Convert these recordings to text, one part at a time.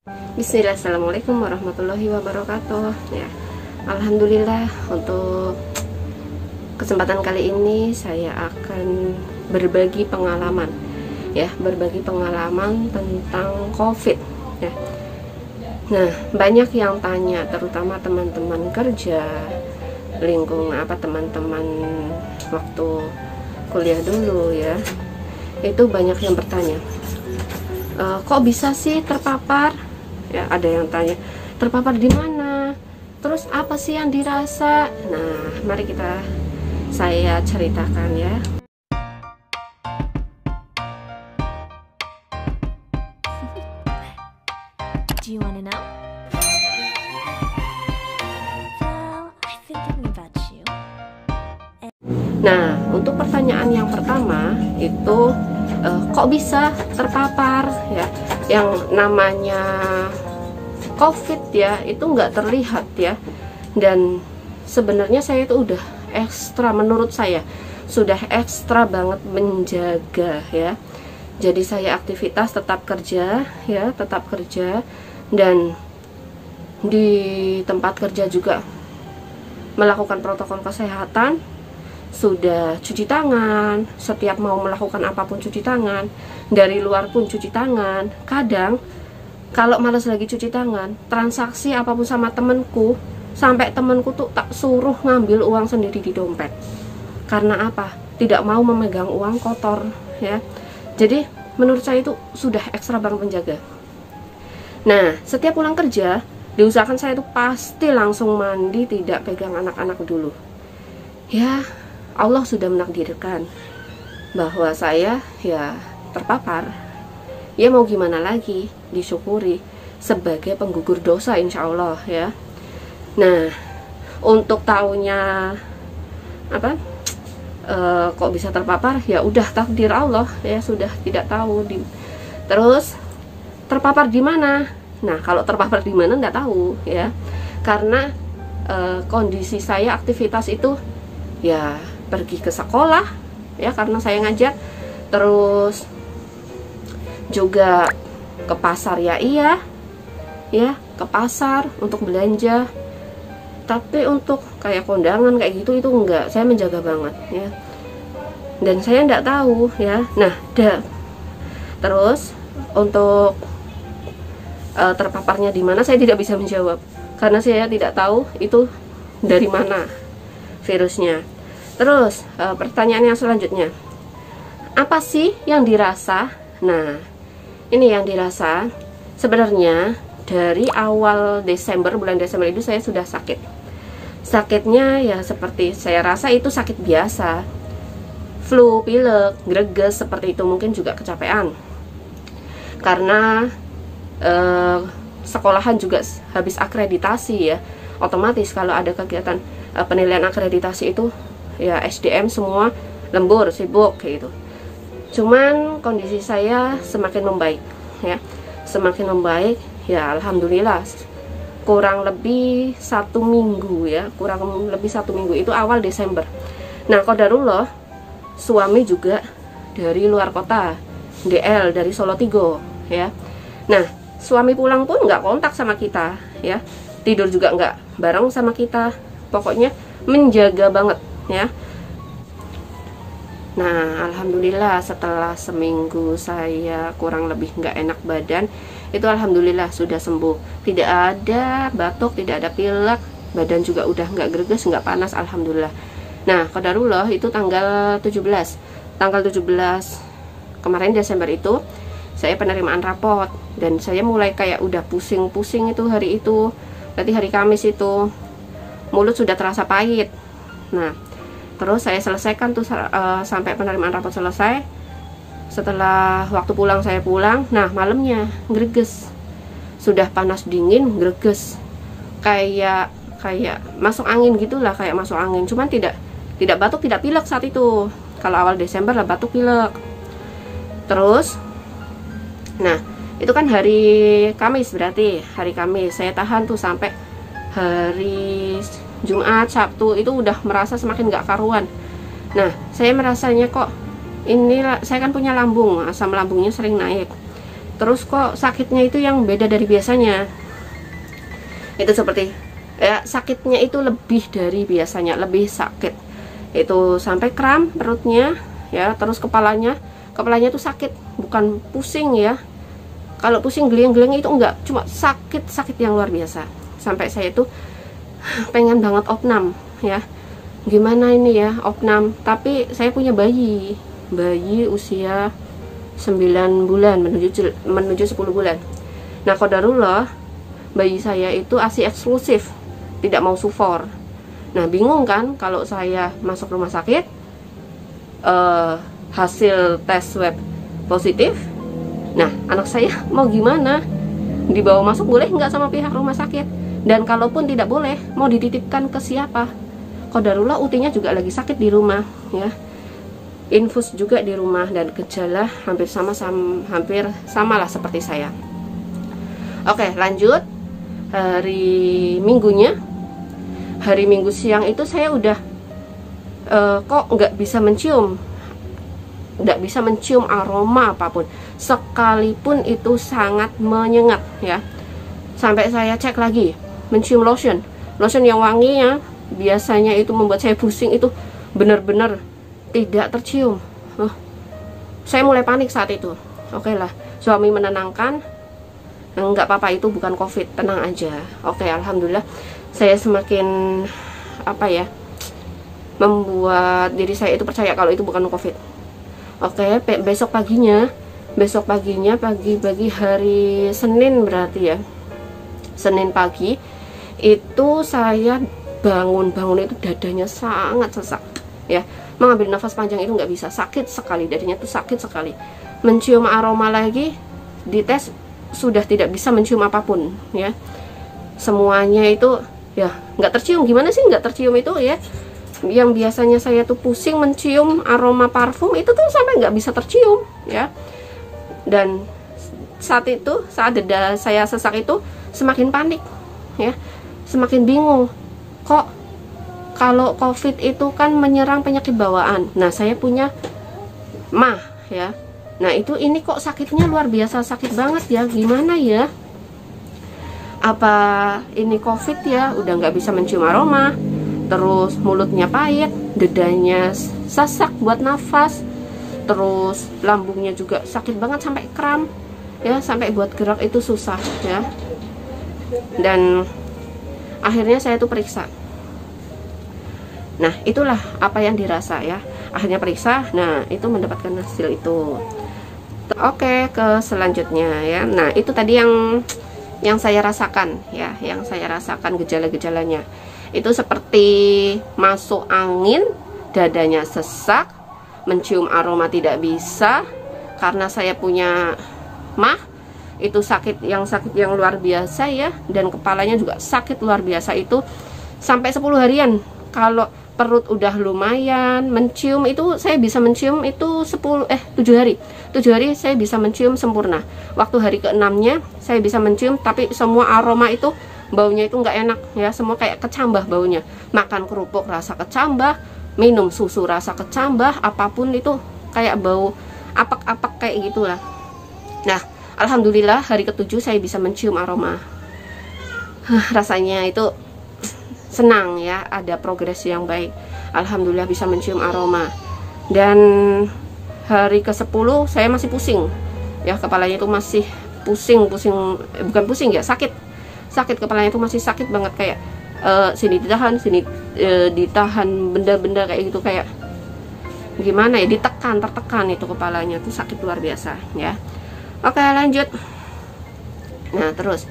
Bismillah, assalamualaikum warahmatullahi wabarakatuh. Ya, alhamdulillah untuk kesempatan kali ini saya akan berbagi pengalaman, berbagi pengalaman tentang COVID. Ya. Nah, banyak yang tanya, terutama teman-teman kerja, teman-teman waktu kuliah dulu ya, itu banyak yang bertanya, kok bisa sih terpapar? Ya, ada yang tanya terpapar di mana, terus apa sih yang dirasa. Nah, mari saya ceritakan ya. Do you wanna know? Well, I've been thinking about you. Nah, untuk pertanyaan yang pertama itu kok bisa terpapar ya? Yang namanya COVID ya, itu nggak terlihat ya. Dan sebenarnya saya itu udah ekstra, menurut saya sudah ekstra banget menjaga ya. Jadi saya aktivitas tetap kerja ya, dan di tempat kerja juga melakukan protokol kesehatan, sudah cuci tangan, setiap mau melakukan apapun cuci tangan, dari luar pun cuci tangan. Kadang kalau males lagi cuci tangan, transaksi apapun sama temenku, sampai temenku tuh tak suruh ngambil uang sendiri di dompet. Karena apa? Tidak mau memegang uang kotor ya. Jadi menurut saya itu sudah ekstra banget menjaga. Nah, setiap pulang kerja diusahakan saya itu pasti langsung mandi, tidak pegang anak-anak dulu. Ya, Allah sudah menakdirkan bahwa saya ya terpapar. Ya mau gimana lagi, disyukuri sebagai penggugur dosa insya Allah ya. Nah, untuk tahunya kok bisa terpapar, ya udah takdir Allah ya, sudah tidak tahu terus terpapar di mana. Nah, kalau terpapar di mana nggak tahu ya, karena kondisi saya aktivitas itu ya pergi ke sekolah ya, karena saya ngajar, terus juga ke pasar ya, ke pasar untuk belanja. Tapi untuk kayak kondangan kayak gitu itu enggak, saya menjaga banget ya. Dan saya enggak tahu ya. Nah, terus untuk terpaparnya di mana saya tidak bisa menjawab, karena saya tidak tahu itu dari mana virusnya. Terus pertanyaan yang selanjutnya, apa sih yang dirasa? Nah, ini yang dirasa sebenarnya dari awal Desember, bulan Desember itu saya sudah sakit. Sakitnya ya seperti saya rasa itu sakit biasa, flu, pilek, greges seperti itu, mungkin juga kecapean. Karena sekolahan juga habis akreditasi ya, otomatis kalau ada kegiatan penilaian akreditasi itu ya SDM semua lembur, sibuk kayak gitu. Cuman kondisi saya semakin membaik ya, ya alhamdulillah. Kurang lebih 1 minggu ya, itu awal Desember. Nah, qadarullah suami juga dari luar kota, DL dari Solo Tigo ya. Nah, suami pulang pun nggak kontak sama kita ya, tidur juga nggak bareng sama kita, pokoknya menjaga banget ya. Nah, alhamdulillah setelah seminggu saya kurang lebih nggak enak badan, itu alhamdulillah sudah sembuh. Tidak ada batuk, tidak ada pilek, badan juga udah nggak greges, nggak panas, alhamdulillah. Nah, qadarullah itu tanggal 17 kemarin Desember itu saya penerimaan rapot, dan saya mulai kayak udah pusing-pusing itu hari itu, berarti hari Kamis itu mulut sudah terasa pahit. Nah, terus saya selesaikan tuh sampai penerimaan rapot selesai. Setelah waktu pulang, saya pulang, nah malamnya greges, sudah panas dingin, greges, kayak masuk angin gitulah, kayak masuk angin. Cuman tidak batuk, tidak pilek saat itu. Kalau awal Desember lah batuk pilek. Terus, nah itu kan hari Kamis, berarti hari Kamis saya tahan tuh sampai hari Jumat, Sabtu itu udah merasa semakin gak karuan. Nah, saya merasanya kok ini, saya kan punya lambung, asam lambungnya sering naik. terus kok sakitnya itu yang beda dari biasanya. Itu seperti ya, sakitnya itu lebih dari biasanya, lebih sakit. Itu sampai kram perutnya ya, terus kepalanya tuh sakit, bukan pusing ya. Kalau pusing geleng-geleng itu enggak, cuma sakit yang luar biasa. Sampai saya itu pengen banget opnam ya. Gimana ini ya opnam, tapi saya punya bayi usia 9 bulan menuju 10 bulan. Nah, qadarullah bayi saya itu ASI eksklusif, tidak mau sufor. Nah, bingung kan kalau saya masuk rumah sakit, hasil tes swab positif. Nah, anak saya mau gimana? Dibawa masuk boleh nggak sama pihak rumah sakit? Dan kalaupun tidak boleh, mau dititipkan ke siapa? Qadarullah UT-nya juga lagi sakit di rumah ya. Infus juga di rumah dan gejala hampir sama lah seperti saya. Oke, lanjut. Hari Minggu siang itu saya udah kok nggak bisa mencium aroma apapun, sekalipun itu sangat menyengat ya. Sampai saya cek lagi, mencium lotion yang wanginya biasanya itu membuat saya pusing, itu benar-benar tidak tercium. Saya mulai panik saat itu. Oke lah, suami menenangkan, enggak apa-apa, itu bukan COVID, tenang aja. Oke, alhamdulillah saya semakin membuat diri saya itu percaya kalau itu bukan COVID. Oke, besok paginya pagi hari Senin berarti ya, Senin pagi itu saya bangun itu dadanya sangat sesak ya. Mengambil nafas panjang itu nggak bisa, sakit sekali, dadanya tuh sakit sekali. Mencium aroma lagi, dites sudah tidak bisa mencium apapun ya. Semuanya itu ya nggak tercium. Gimana sih nggak tercium itu ya? Yang biasanya saya tuh pusing mencium aroma parfum itu tuh sampai nggak bisa tercium ya. Dan saat dada saya sesak itu semakin panik ya, semakin bingung. Kok kalau COVID itu kan menyerang penyakit bawaan. Nah, saya punya MAH ya. Nah, ini kok sakitnya luar biasa, sakit banget ya. Gimana ya? Apa ini COVID ya? Udah nggak bisa mencium aroma, terus mulutnya pahit, dadanya sesak buat nafas, terus lambungnya juga sakit banget sampai kram ya, sampai buat gerak itu susah ya. Dan akhirnya saya tuh periksa. Nah, itulah apa yang dirasa ya. Akhirnya periksa, nah itu mendapatkan hasil itu. Oke, ke selanjutnya ya. Nah, itu tadi yang saya rasakan ya, yang saya rasakan gejala-gejalanya. Itu seperti masuk angin, dadanya sesak, mencium aroma tidak bisa karena saya punya MAH. Itu sakit yang luar biasa ya, dan kepalanya juga sakit luar biasa itu sampai 10 harian. Kalau perut udah lumayan, mencium itu saya bisa mencium itu 7 hari. 7 hari saya bisa mencium sempurna. Waktu hari ke-6-nya saya bisa mencium, tapi semua aroma itu baunya itu nggak enak ya, semua kayak kecambah baunya. Makan kerupuk rasa kecambah, minum susu rasa kecambah, apapun itu kayak bau apak-apak kayak gitulah. Nah, alhamdulillah hari ke-7 saya bisa mencium aroma. Rasanya itu senang ya, ada progres yang baik. Alhamdulillah bisa mencium aroma. Dan hari ke-10 saya masih pusing ya, kepalanya itu masih bukan pusing ya, sakit kepalanya itu masih sakit banget, kayak sini ditahan benda-benda kayak gitu, kayak gimana ya, tertekan itu kepalanya tuh sakit luar biasa ya. Oke, lanjut. Nah, terus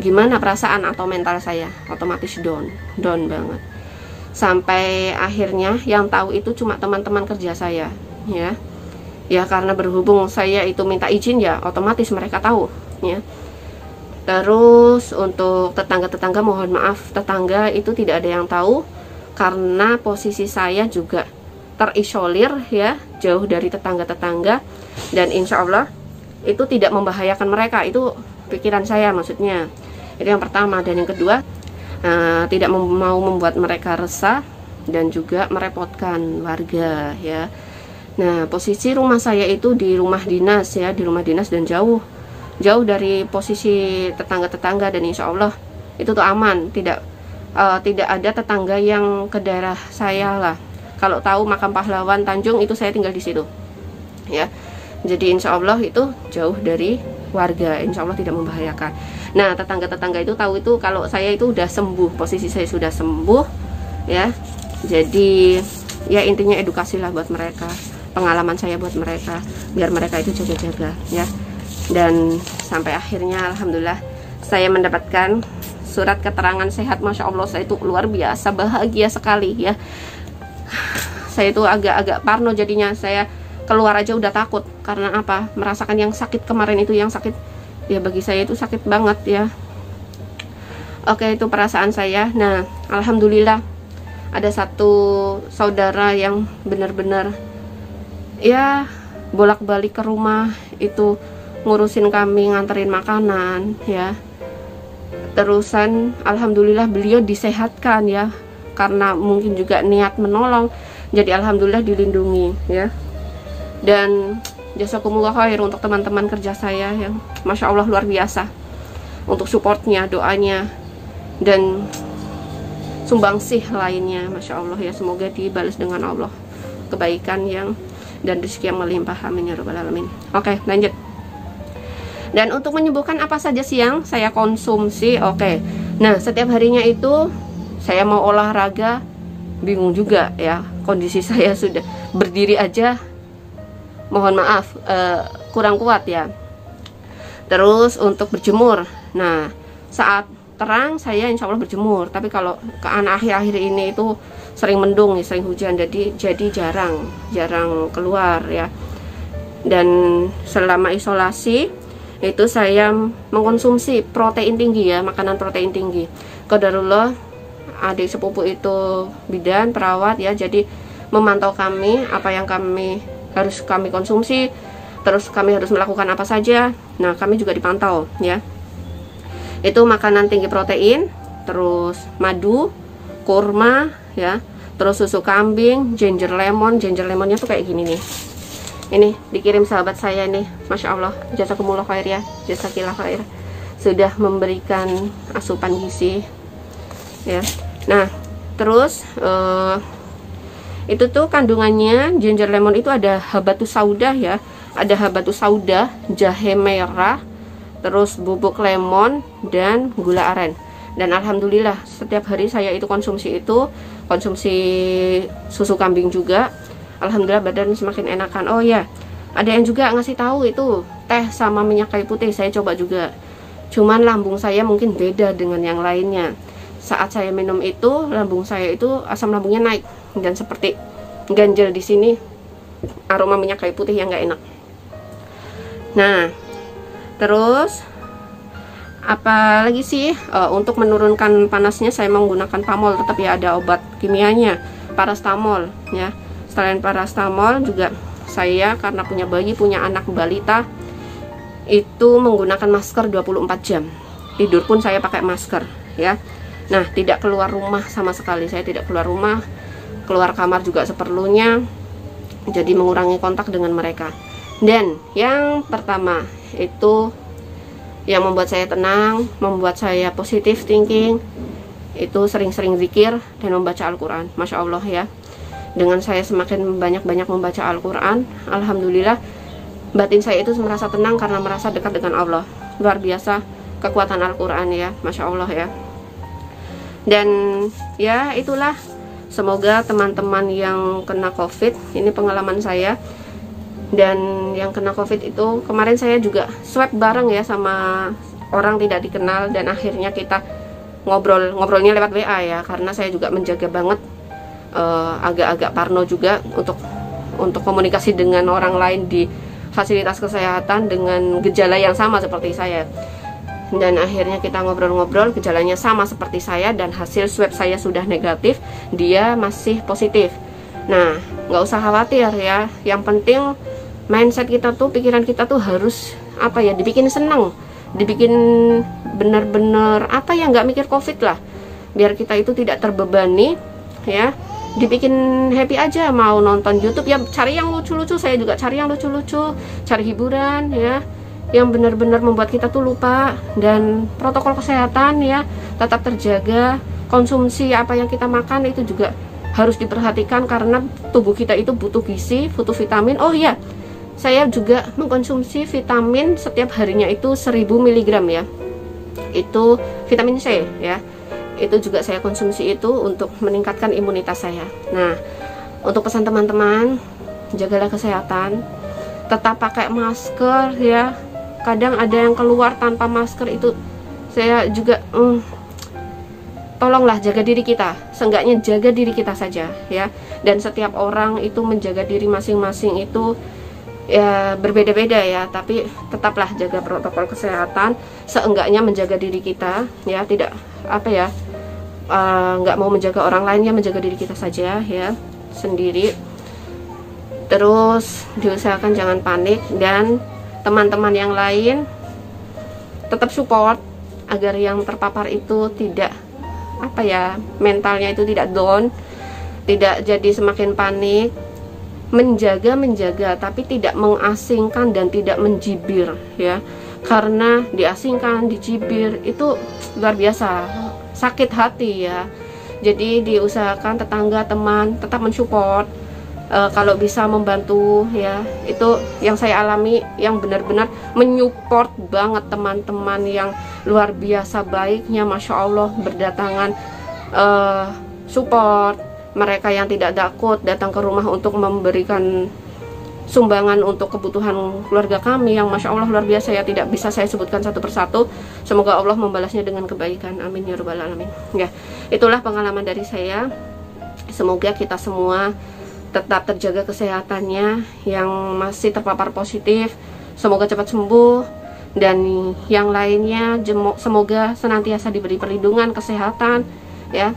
gimana perasaan atau mental saya? Otomatis down banget. Sampai akhirnya yang tahu itu cuma teman-teman kerja saya ya. Ya, karena berhubung saya itu minta izin ya, otomatis mereka tahu ya. Terus untuk tetangga-tetangga, mohon maaf, tetangga itu tidak ada yang tahu karena posisi saya juga terisolir ya, jauh dari tetangga-tetangga, dan insya Allah itu tidak membahayakan mereka. Itu pikiran saya, maksudnya itu yang pertama. Dan yang kedua, tidak mau membuat mereka resah dan juga merepotkan warga ya. Nah, posisi rumah saya itu di rumah dinas ya, di rumah dinas dan jauh jauh dari posisi tetangga-tetangga, dan insya Allah itu tuh aman, tidak ada tetangga yang ke daerah saya lah. Kalau tahu makam pahlawan Tanjung itu saya tinggal di situ ya, jadi insya Allah itu jauh dari warga, insya Allah tidak membahayakan. Nah, tetangga-tetangga itu tahu itu kalau saya itu udah sembuh, posisi saya sudah sembuh ya. Jadi ya intinya edukasi lah buat mereka, pengalaman saya buat mereka, biar mereka itu jaga-jaga ya. Dan sampai akhirnya alhamdulillah saya mendapatkan surat keterangan sehat. Masya Allah, saya itu luar biasa bahagia sekali ya. Saya itu agak-agak parno jadinya, saya keluar aja udah takut. Karena apa? Merasakan yang sakit kemarin itu, yang sakit ya bagi saya itu sakit banget ya. Oke, itu perasaan saya. Nah, alhamdulillah ada satu saudara yang benar-benar ya bolak-balik ke rumah itu ngurusin kami, nganterin makanan ya. Terusan alhamdulillah beliau disehatkan ya, karena mungkin juga niat menolong, jadi alhamdulillah dilindungi ya. Dan jazakumullah khair untuk teman-teman kerja saya yang masya Allah luar biasa untuk supportnya, doanya, dan sumbangsih lainnya, masya Allah ya. Semoga dibalas dengan Allah kebaikan yang dan rezeki yang melimpah, amin ya rabbal alamin. Oke, lanjut. Dan untuk menyembuhkan apa saja sih yang saya konsumsi? Oke. Nah, setiap harinya itu saya mau olahraga bingung juga ya. Kondisi saya sudah berdiri aja, mohon maaf, kurang kuat ya. Terus untuk berjemur. Nah, saat terang saya insya Allah berjemur. Tapi kalau ke akhir-akhir ini itu sering mendung, sering hujan, jadi jarang keluar ya. Dan selama isolasi itu saya mengkonsumsi protein tinggi ya, makanan protein tinggi. Qadarullah adik sepupu itu bidan, perawat ya, jadi memantau kami, apa yang harus kami konsumsi, terus kami harus melakukan apa saja. Nah, kami juga dipantau ya. Itu makanan tinggi protein, terus madu, kurma ya, terus susu kambing, ginger lemonnya tuh kayak gini nih. Ini dikirim sahabat saya nih, masya Allah, jazakumullah khair ya, jazakillah khair, sudah memberikan asupan gizi ya. Nah, terus itu tuh kandungannya ginger lemon itu ada habatus sauda ya, ada habatus sauda, jahe merah, terus bubuk lemon dan gula aren. Dan alhamdulillah setiap hari saya itu konsumsi susu kambing juga. Alhamdulillah badan semakin enakan. Oh ya, ada yang juga ngasih tahu itu teh sama minyak kayu putih, saya coba juga. Cuman lambung saya mungkin beda dengan yang lainnya. Saat saya minum itu, lambung saya itu asam lambungnya naik dan seperti ganjel di sini, aroma minyak kayu putih yang nggak enak. Nah, terus apa lagi sih? Untuk menurunkan panasnya saya menggunakan pamol, tetap ya ada obat kimianya, parastamol ya. Selain parastamol juga saya karena punya bayi, punya anak balita, itu menggunakan masker 24 jam. Tidur pun saya pakai masker ya. Nah, tidak keluar rumah sama sekali. Saya tidak keluar rumah, keluar kamar juga seperlunya. Jadi mengurangi kontak dengan mereka. Dan yang pertama itu yang membuat saya tenang, membuat saya positive thinking, itu sering-sering zikir dan membaca Al-Quran. Masya Allah ya. Dengan saya semakin banyak-banyak membaca Al-Quran, alhamdulillah batin saya itu merasa tenang karena merasa dekat dengan Allah. Luar biasa kekuatan Al-Quran ya, masya Allah ya. Dan ya itulah, semoga teman-teman yang kena COVID, ini pengalaman saya, dan yang kena COVID itu kemarin saya juga swab bareng ya sama orang tidak dikenal, dan akhirnya kita ngobrolnya lewat WA ya, karena saya juga menjaga banget, agak-agak parno juga untuk komunikasi dengan orang lain di fasilitas kesehatan dengan gejala yang sama seperti saya. Dan akhirnya kita ngobrol-ngobrol, gejalanya sama seperti saya dan hasil swab saya sudah negatif, dia masih positif. Nah, nggak usah khawatir ya, yang penting mindset kita tuh, pikiran kita tuh harus apa ya, dibikin seneng, dibikin bener-bener apa ya, nggak mikir COVID lah, biar kita itu tidak terbebani ya. Dibikin happy aja, mau nonton YouTube ya cari yang lucu-lucu, saya juga cari yang lucu-lucu, cari hiburan ya. yang benar-benar membuat kita tuh lupa. Dan protokol kesehatan ya tetap terjaga, konsumsi apa yang kita makan itu juga harus diperhatikan karena tubuh kita itu butuh gizi, butuh vitamin. Oh iya, saya juga mengkonsumsi vitamin setiap harinya itu 1000 mg ya, itu vitamin C ya, itu juga saya konsumsi itu untuk meningkatkan imunitas saya. Nah, untuk pesan teman-teman, jagalah kesehatan, tetap pakai masker ya. Kadang ada yang keluar tanpa masker, itu saya juga tolonglah jaga diri kita, seenggaknya jaga diri kita saja ya. Dan setiap orang itu menjaga diri masing-masing itu ya berbeda-beda ya, tapi tetaplah jaga protokol kesehatan, seenggaknya menjaga diri kita ya, tidak apa ya, nggak mau menjaga orang lain ya, menjaga diri kita saja ya sendiri. Terus diusahakan jangan panik, dan teman-teman yang lain tetap support agar yang terpapar itu tidak apa ya, mentalnya itu tidak down, tidak jadi semakin panik. Menjaga tapi tidak mengasingkan dan tidak menjibir ya, karena diasingkan, dicibir itu luar biasa sakit hati ya. Jadi diusahakan tetangga, teman tetap mensupport, kalau bisa membantu ya. Itu yang saya alami, yang benar-benar menyupport banget teman-teman yang luar biasa baiknya, Masya Allah, berdatangan support. Mereka yang tidak takut datang ke rumah untuk memberikan sumbangan untuk kebutuhan keluarga kami, yang Masya Allah luar biasa ya, tidak bisa saya sebutkan satu persatu. Semoga Allah membalasnya dengan kebaikan, amin ya rabbal alamin ya. Itulah pengalaman dari saya. Semoga kita semua tetap terjaga kesehatannya. Yang masih terpapar positif semoga cepat sembuh, dan yang lainnya semoga senantiasa diberi perlindungan kesehatan ya.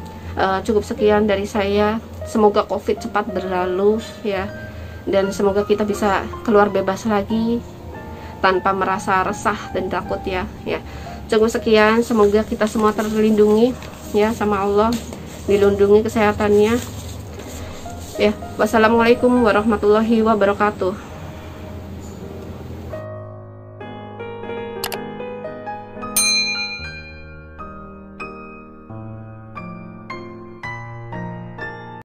Cukup sekian dari saya, semoga COVID cepat berlalu ya, dan semoga kita bisa keluar bebas lagi tanpa merasa resah dan takut ya. Cukup sekian, semoga kita semua terlindungi ya sama Allah, dilindungi kesehatannya ya. Wassalamualaikum warahmatullahi wabarakatuh.